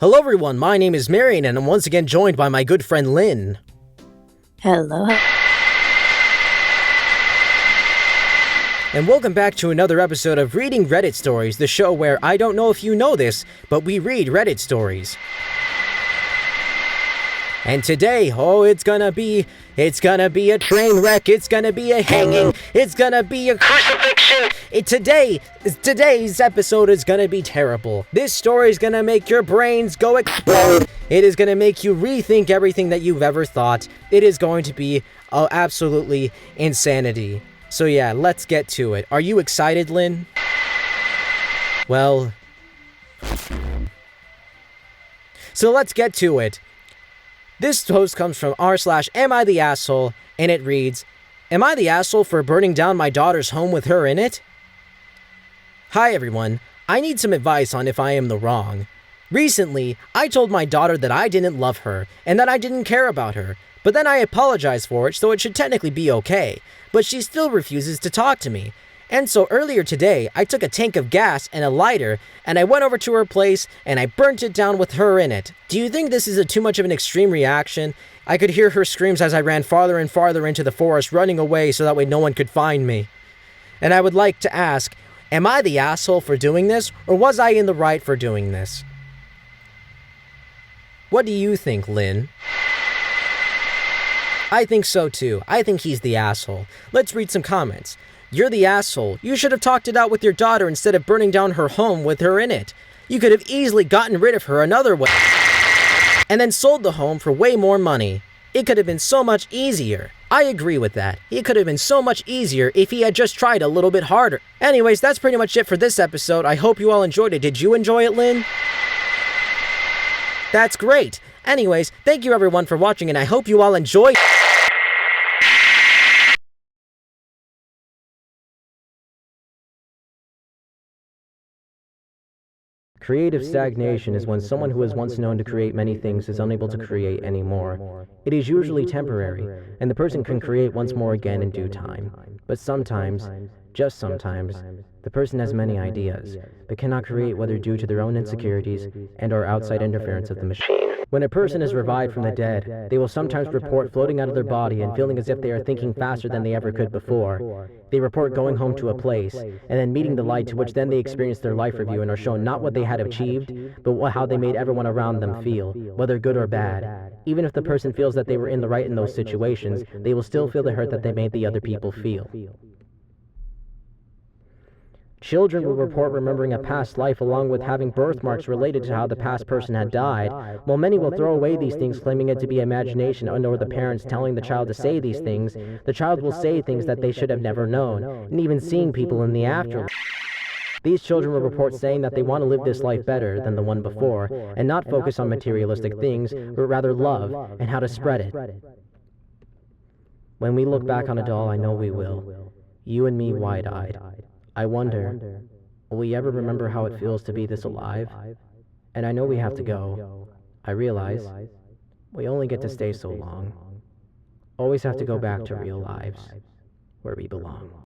Hello everyone, my name is Marion and I'm once again joined by my good friend Lynn. Hello. And welcome back to another episode of Reading Reddit Stories, the show where I don't know if you know this, but we read Reddit stories. And today, it's gonna be a train wreck, it's gonna be a hanging, it's gonna be a crucifixion. Today's episode is gonna be terrible. This story is gonna make your brains go explode. It is gonna make you rethink everything that you've ever thought. It is going to be absolutely insanity. So yeah, let's get to it. Are you excited, Lynn? Well, so let's get to it. This post comes from r/Am I the Asshole, and it reads, Am I the asshole for burning down my daughter's home with her in it? Hi everyone, I need some advice on if I am the wrong. Recently, I told my daughter that I didn't love her, and that I didn't care about her, but then I apologized for it, so it should technically be okay, but she still refuses to talk to me. And so earlier today, I took a tank of gas and a lighter, and I went over to her place, and I burnt it down with her in it. Do you think this is too much of an extreme reaction? I could hear her screams as I ran farther and farther into the forest, running away so that way no one could find me. And I would like to ask, am I the asshole for doing this, or was I in the right for doing this? What do you think, Lynn? I think so too. I think he's the asshole. Let's read some comments. You're the asshole. You should have talked it out with your daughter instead of burning down her home with her in it. You could have easily gotten rid of her another way and then sold the home for way more money. It could have been so much easier. I agree with that. It could have been so much easier if he had just tried a little bit harder. Anyways, that's pretty much it for this episode. I hope you all enjoyed it. Did you enjoy it, Lynn? That's great. Anyways, thank you everyone for watching, and I hope you all enjoy. Creative stagnation is when someone who is once known to create many things is unable to create any more. It is usually temporary, and the person can create once more again in due time. But sometimes, just sometimes, the person has many ideas, but cannot create whether due to their own insecurities and/or outside interference of the machine. When a person is revived from the dead, they will sometimes report floating out of their body and feeling as if they are thinking faster than they ever could before. They report going home to a place, and then meeting the light, to which then they experience their life review and are shown not what they had achieved, but how they made everyone around them feel, whether good or bad. Even if the person feels that they were in the right in those situations, they will still feel the hurt that they made the other people feel. Children will report remembering a past life along with having birthmarks related to how the past person had died, while many will throw away these things claiming it to be imagination or the parents telling the child to say these things. The child will say things that they should have never known, and even seeing people in the afterlife. These children will report saying that they want to live this life better than the one before, and not focus on materialistic things, but rather love and how to spread it. When we look back on it all, I know we will. You and me wide-eyed. I wonder, will we ever remember how it feels to be this alive? And I know we have to go. I realize we only get to stay so long. Always have to go back to real lives, where we belong.